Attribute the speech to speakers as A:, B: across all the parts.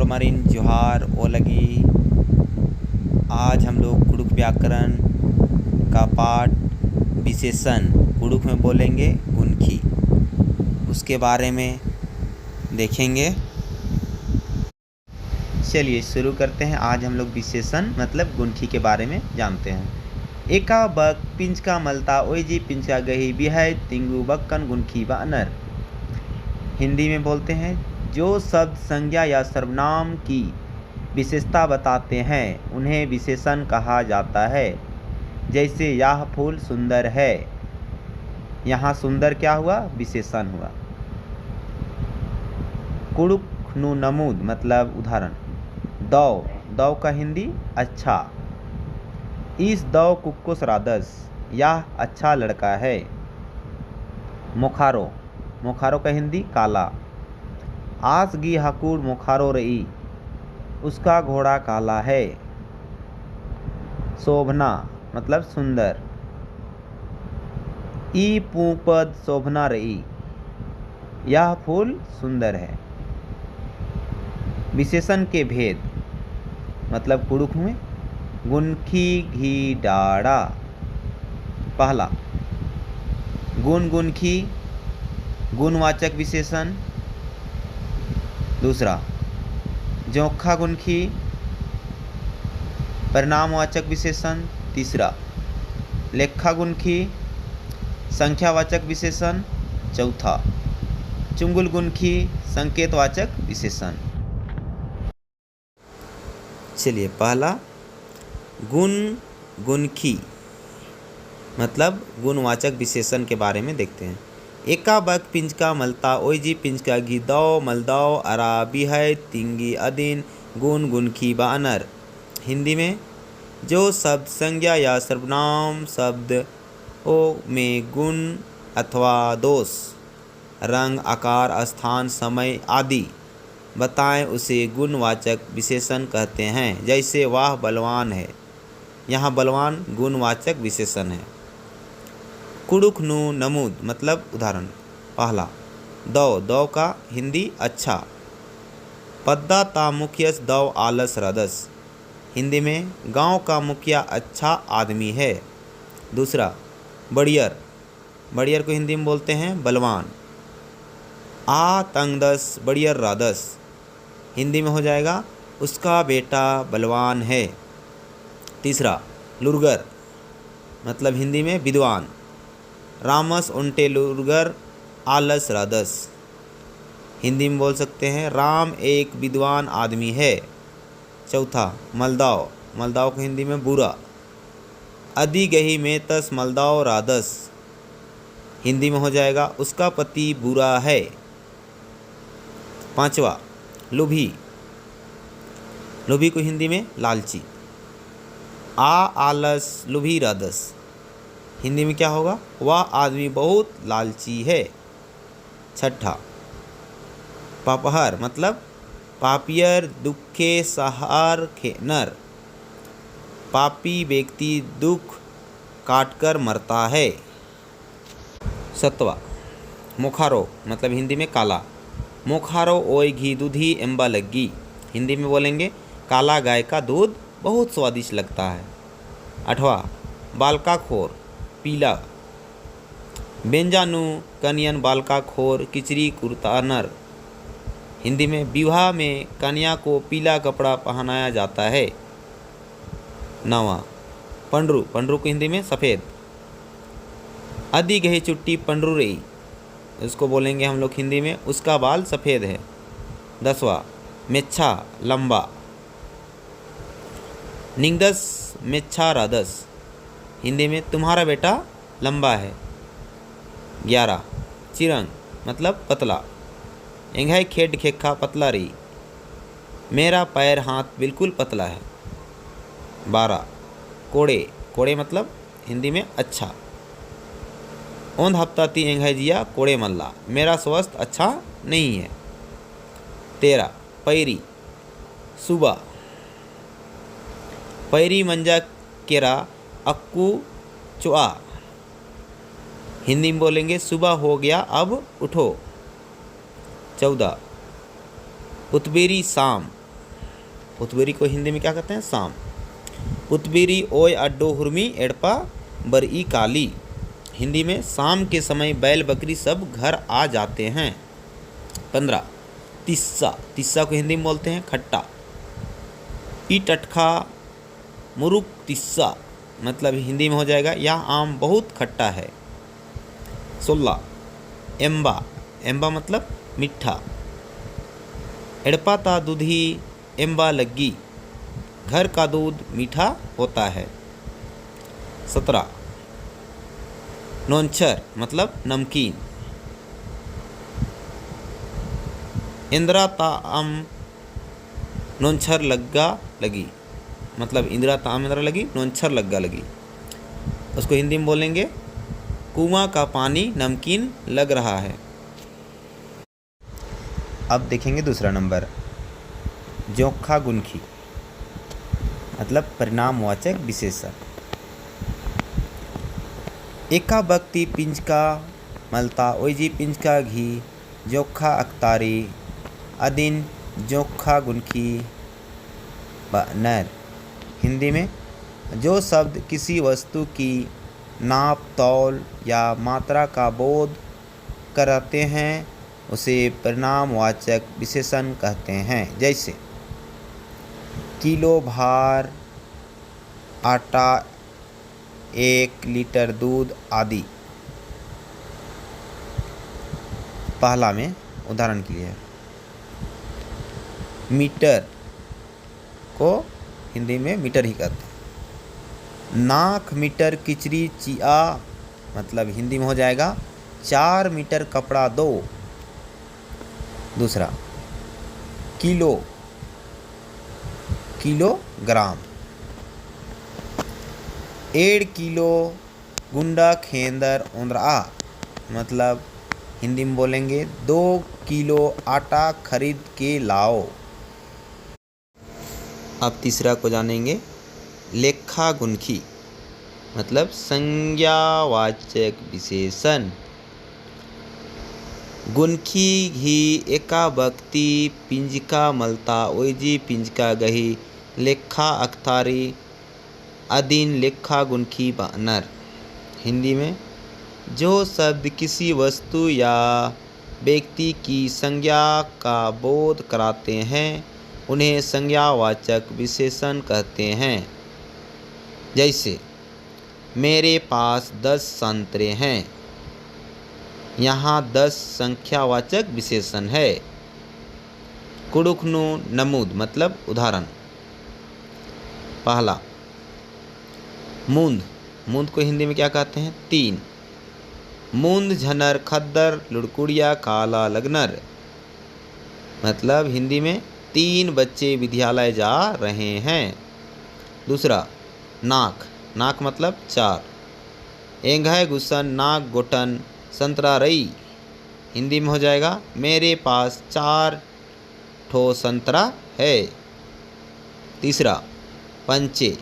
A: कमरिन जोहार ओलगी। आज हम लोग कुड़ुक व्याकरण का पाठ विशेषण कुड़ुक में बोलेंगे गुणकी, उसके बारे में देखेंगे। चलिए शुरू करते हैं। आज हम लोग विशेषण मतलब गुणकी के बारे में जानते हैं। एका बक पिंचका मलता ओयजी पिंचका गही बिहाय तिंगु बक्कन गुणकी व अनर। हिंदी में बोलते हैं, जो शब्द संज्ञा या सर्वनाम की विशेषता बताते हैं उन्हें विशेषण कहा जाता है। जैसे यह फूल सुंदर है, यहाँ सुंदर क्या हुआ? विशेषण हुआ। कुड़ुक नु नमूद मतलब उदाहरण। दौ, दौ का हिंदी अच्छा। इस दौ कुक्कुस रादस, यह अच्छा लड़का है। मोखारो, मोखारो का हिंदी काला। आसगी हकुड़ मोखारो रई, उसका घोड़ा काला है। शोभना मतलब सुंदर। ई पूपद शोभना रई, यह फूल सुंदर है। विशेषण के भेद मतलब कुड़ुक में गुणकी घी डाड़ा। पहला गुण गुणकी गुणवाचक विशेषण। दूसरा जोखा गुणकी परिणामवाचक विशेषण। तीसरा लेखा गुणकी संख्यावाचक विशेषण। चौथा चुंगुल गुणकी संकेतवाचक विशेषण। चलिए पहला गुण गुणकी मतलब गुणवाचक विशेषण के बारे में देखते हैं। एका बक पिंचका मलता ओयजी पिंचका घी दौ मलदौ अरा बिहय तिंगी अदिन गुण गुणकी व अनर। हिंदी में जो शब्द संज्ञा या सर्वनाम शब्द ओ में गुण अथवा दोष, रंग, आकार, स्थान, समय आदि बताएं उसे गुणवाचक विशेषण कहते हैं। जैसे वह बलवान है, यहाँ बलवान गुणवाचक विशेषण है। कुड़ुक नु नमूद मतलब उदाहरण। पहला दौ, दौ का हिंदी अच्छा। पद्दा ता मुखियस दौ आलस रदस, हिंदी में गांव का मुखिया अच्छा आदमी है। दूसरा बड़ियर, बड़ियर को हिंदी में बोलते हैं बलवान। आ तंगदस बड़ियर रादस, हिंदी में हो जाएगा उसका बेटा बलवान है। तीसरा लुरगर मतलब हिंदी में विद्वान। रामस उन्टे लुरगर आलस रादस, हिंदी में बोल सकते हैं राम एक विद्वान आदमी है। चौथा मलदाव, मलदाव को हिंदी में बुरा। अदि गही में तस मलदाव रादस, हिंदी में हो जाएगा उसका पति बुरा है। पांचवा लुभी, लुभी को हिंदी में लालची। आ आलस लुभी रादस, हिंदी में क्या होगा? वह आदमी बहुत लालची है। छठा पापहर मतलब पापियर दुखे सहार खेनर, पापी व्यक्ति दुख काटकर मरता है। सतवा मोखारो मतलब हिंदी में काला। मोखारो ओय घी दूधी एम्बा लग्गी, हिंदी में बोलेंगे काला गाय का दूध बहुत स्वादिष्ट लगता है। आठवां बालका खोर पीला। बेंजानु कनियन बालका खोर किचरी कुर्तानर, हिंदी में विवाह में कन्या को पीला कपड़ा पहनाया जाता है। नवा पंडरू, पंडरू को हिंदी में सफ़ेद। अदि गही चुट्टी पंडरू रही, इसको बोलेंगे हम लोग हिंदी में उसका बाल सफ़ेद है। 10वां मेच्छा लंबा। निंगदस मेच्छा रादस, हिंदी में तुम्हारा बेटा लंबा है। 11 चिरंग मतलब पतला। एंघाई खेड खेखा पतला रही, मेरा पैर हाथ बिल्कुल पतला है। 12 कोड़े, कोड़े मतलब हिंदी में अच्छा। ओंध हफ्ता ती एंघाई जिया कोड़े मल्ला, मेरा स्वास्थ्य अच्छा नहीं है। 13 पैरी सुबह। पैरी मंजा केरा अक्कू चुआ, हिंदी में बोलेंगे सुबह हो गया अब उठो। 14 उतबेरी शाम, पुतबिरी को हिंदी में क्या कहते हैं? शाम। पुतबिरी ओय अड्डो हुर्मी एड़पा बरई काली। हिंदी में शाम के समय बैल बकरी सब घर आ जाते हैं। 15 तिस्सा। तिस्सा को हिंदी में बोलते हैं खट्टा। ई टटखा मुरुक तिस्सा, मतलब हिंदी में हो जाएगा यह आम बहुत खट्टा है। 16 एम्बा। एम्बा मतलब मीठा। एड़पा ता दूधी एम्बा लग्गी। घर का दूध मीठा होता है। 17 नोंछर मतलब नमकीन। इंदिरा ता आम नोंछर लग्गा लगी, मतलब इंदिरा ताम इंदिरा लगी, नोंछर लग्गा लगी। उसको हिंदी में बोलेंगे कुआं का पानी नमकीन लग रहा है। अब देखेंगे दूसरा नंबर, जोखा गुनखी मतलब परिणामवाचक विशेषण। एका बक्ति पिंजका मलता ओइजी पिंजका घी जोखा अख्तारी अदिन जोखा गुनखी नर। हिंदी में जो शब्द किसी वस्तु की नाप तौल या मात्रा का बोध कराते हैं उसे परिणामवाचक विशेषण कहते हैं। जैसे किलो भार आटा, 1 लीटर दूध आदि। पहला में उदाहरण के लिए मीटर को हिंदी में मीटर ही कहते हैं। नाक मीटर किचरी चिया, मतलब हिंदी में हो जाएगा 4 मीटर कपड़ा दो। दूसरा किलो, किलोग्राम। 1 किलो गुंडा खेंदर उंदरा, मतलब हिंदी में बोलेंगे 2 किलो आटा खरीद के लाओ। अब तीसरा को जानेंगे, लेखा गुनखी मतलब संज्ञावाचक विशेषण। गुनखी घी एका बक्ति पिंजका मलता ओइजी पिंजका गही लेखा अख्तारी अदीन लेखा गुनखी बानर। हिंदी में जो शब्द किसी वस्तु या व्यक्ति की संज्ञा का बोध कराते हैं उन्हें संज्ञावाचक विशेषण कहते हैं। जैसे मेरे पास 10 संतरे हैं, यहाँ 10 संख्यावाचक विशेषण है। कुड़ुखनु नमूद मतलब उदाहरण। पहला मूंद। मूंद को हिंदी में क्या कहते हैं? 3 मूंद झनर खद्दर लुड़कुड़िया काला लगनर, मतलब हिंदी में 3 बच्चे विद्यालय जा रहे हैं। दूसरा नाक। नाक मतलब 4 एंघय गुसन नाक गोटन संतरा रई। हिंदी में हो जाएगा मेरे पास 4 ठो संतरा है। तीसरा पंचे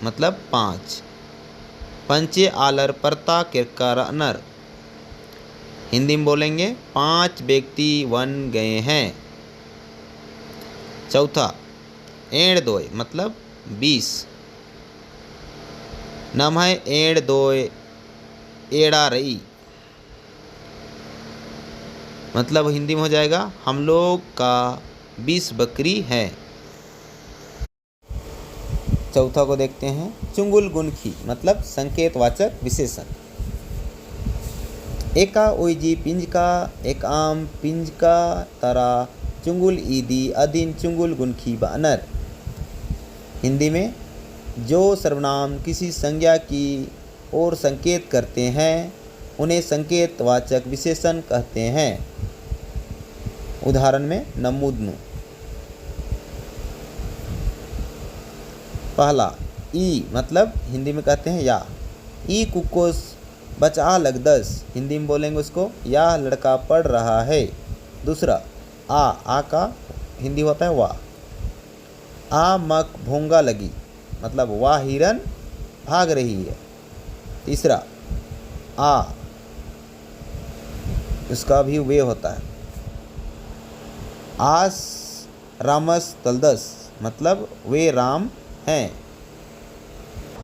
A: मतलब 5 पंचे आलर परता किरकर अनर। हिंदी में बोलेंगे 5 व्यक्ति बन गए हैं। चौथा एड़ दोय मतलब 20 नम है एड़ दोय एड़ा रई, मतलब हिंदी में हो जाएगा हम लोग का 20 बकरी है। चौथा को देखते हैं, चुंगुल गुनखी मतलब संकेतवाचक विशेषण। एका ओइजी पिंजका एक आम पिंजका तरा चुंगुल ईदी अदीन चुंगुल गुनखी बानर। हिंदी में जो सर्वनाम किसी संज्ञा की ओर संकेत करते हैं उन्हें संकेतवाचक विशेषण कहते हैं। उदाहरण में नमूदनु। पहला ई मतलब हिंदी में कहते हैं या। ई कुकोस बचा लग 10, हिंदी में बोलेंगे उसको या लड़का पढ़ रहा है। दूसरा आ का हिंदी होता है वाह। आ मक भोंगा लगी, मतलब वाह हिरन भाग रही है। तीसरा आ, इसका भी वे होता है। आस रामस तलदस, मतलब वे राम हैं।